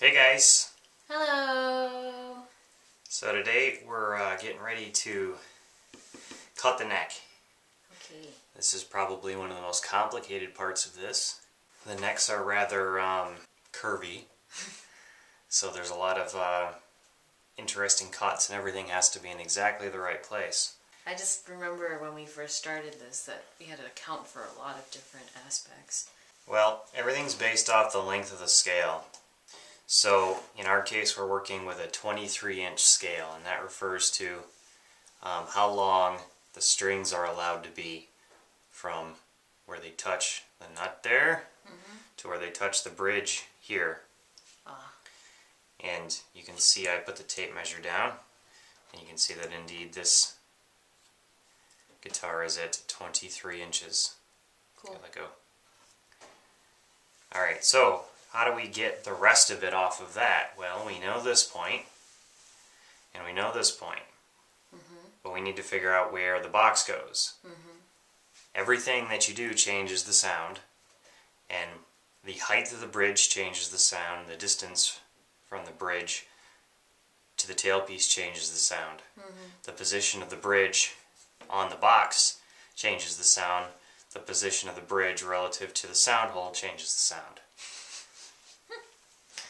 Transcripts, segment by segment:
Hey guys! Hello! So today we're getting ready to cut the neck. Okay. This is probably one of the most complicated parts of this. The necks are rather curvy, so there's a lot of interesting cuts and everything has to be in exactly the right place. I just remember when we first started this that we had to account for a lot of different aspects. Well, everything's based off the length of the scale. So in our case we're working with a 23-inch scale, and that refers to how long the strings are allowed to be from where they touch the nut there to where they touch the bridge here. And you can see I put the tape measure down, and you can see that indeed this guitar is at 23 inches. Cool. Okay, let go. Alright, so how do we get the rest of it off of that? Well, we know this point, and we know this point, but we need to figure out where the box goes. Everything that you do changes the sound, and the height of the bridge changes the sound, the distance from the bridge to the tailpiece changes the sound. The position of the bridge on the box changes the sound. The position of the bridge relative to the sound hole changes the sound.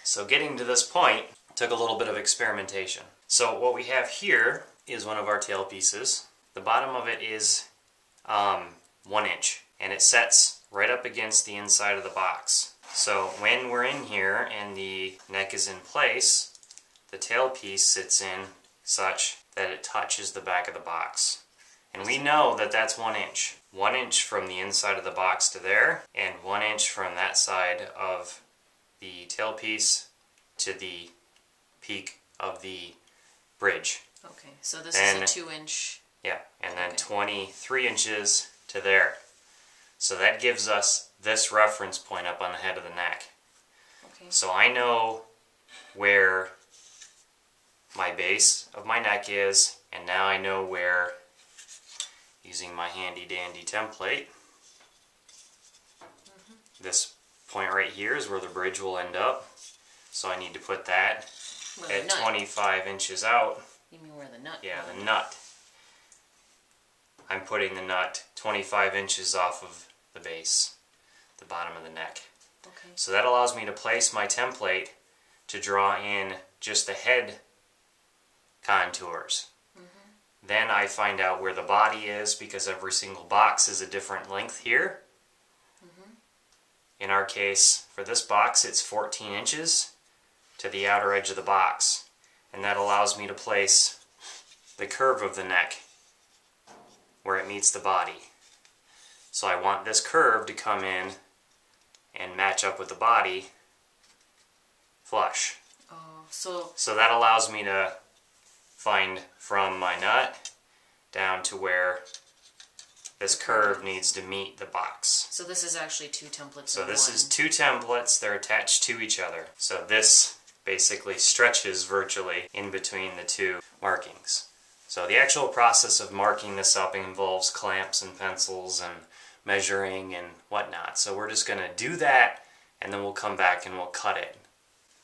So getting to this point took a little bit of experimentation. So what we have here is one of our tailpieces. The bottom of it is 1 inch, and it sets right up against the inside of the box. So when we're in here and the neck is in place, the tailpiece sits in such that it touches the back of the box. And we know that that's 1 inch. 1 inch from the inside of the box to there, and 1 inch from that side of the tailpiece to the peak of the bridge. Okay, so this is a 2-inch. Yeah, and then 23 inches to there. So that gives us this reference point up on the head of the neck. Okay. So I know where my base of my neck is, and now I know where, using my handy dandy template, this point right here is where the bridge will end up. So I need to put that at 25 inches out. You mean where the nut? Yeah, the nut. I'm putting the nut 25 inches off of the base, the bottom of the neck. Okay. So that allows me to place my template to draw in just the head contours. Then I find out where the body is, because every single box is a different length here. In our case, for this box, it's 14 inches to the outer edge of the box. And that allows me to place the curve of the neck where it meets the body. So I want this curve to come in and match up with the body flush. Oh, so that allows me to find from my nut down to where this curve needs to meet the box. So this is actually 2 templates. So in this one. is 2 templates, they're attached to each other. So this basically stretches virtually in between the 2 markings. So the actual process of marking this up involves clamps and pencils and measuring and whatnot. So we're just going to do that, and then we'll come back and we'll cut it.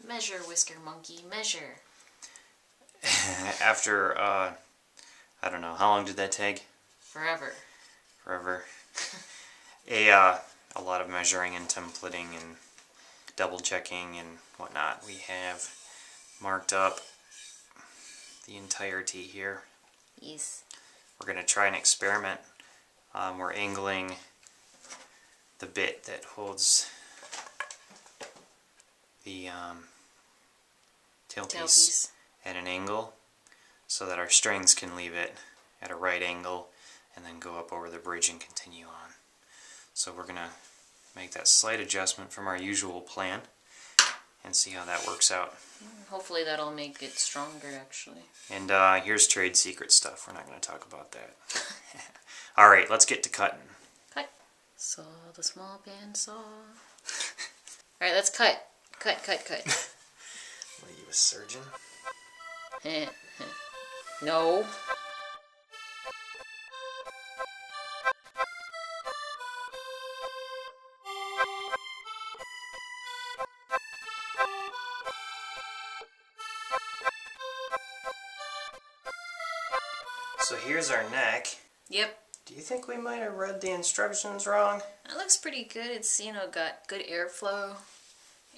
Measure, Whisker Monkey, measure. After, I don't know, how long did that take? Forever. Forever. A lot of measuring and templating and double checking and whatnot. We have marked up the entirety here. Yes. We're going to try an experiment. We're angling the bit that holds the tailpiece at an angle so that our strings can leave it at a right angle and then go up over the bridge and continue on. So we're going to make that slight adjustment from our usual plan and see how that works out. Hopefully that'll make it stronger, actually. And here's trade secret stuff. We're not going to talk about that. Alright, let's get to cutting. Cut. Saw the small pan saw. Alright, let's cut. Cut. What are you, a surgeon? No. So here's our neck. Yep. Do you think we might have read the instructions wrong? That looks pretty good. It's, you know, got good airflow,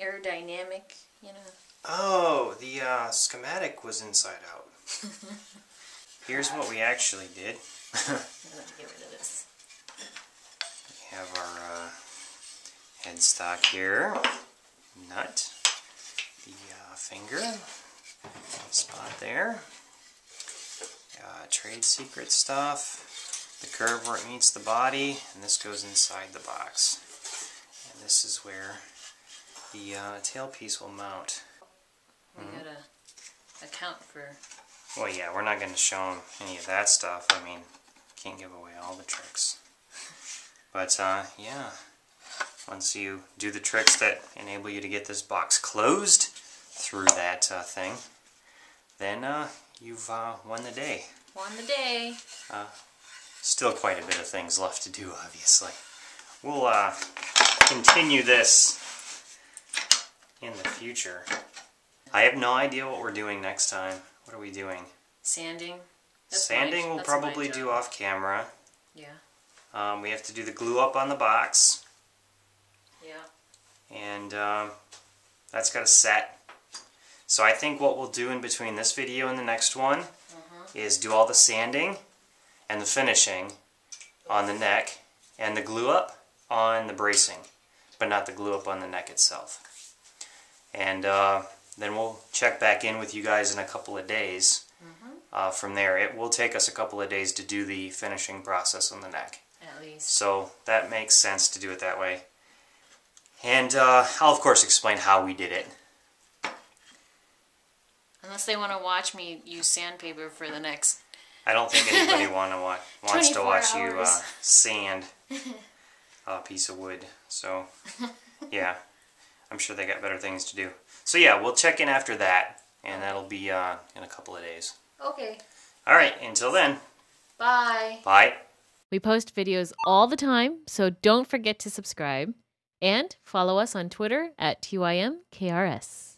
aerodynamic, you know. Oh, the schematic was inside out. Here's what we actually did. I'm going to get rid of this. We have our headstock here, nut, the finger, spot there, trade secret stuff, the curve where it meets the body, and this goes inside the box. And this is where the tailpiece will mount. We gotta account for... Well, yeah, we're not going to show them any of that stuff. I mean, can't give away all the tricks. But, yeah, once you do the tricks that enable you to get this box closed through that thing, then you've won the day. Won the day. Still quite a bit of things left to do, obviously. We'll continue this in the future. I have no idea what we're doing next time. What are we doing? Sanding. Sanding we'll probably do off camera. Yeah. We have to do the glue up on the box. Yeah. And that's got to set. So I think what we'll do in between this video and the next one is do all the sanding and the finishing on the neck and the glue up on the bracing, but not the glue up on the neck itself. And then we'll check back in with you guys in a couple of days. From there, it will take us a couple of days to do the finishing process on the neck. At least. So that makes sense to do it that way. And I'll of course explain how we did it. Unless they want to watch me use sandpaper for the next... I don't think anybody wants to watch you sand a piece of wood. So, yeah, I'm sure they got better things to do. So yeah, we'll check in after that, and that'll be in a couple of days. Okay. Alright, until then. Bye. Bye. We post videos all the time, so don't forget to subscribe. And follow us on Twitter at TYMKRS.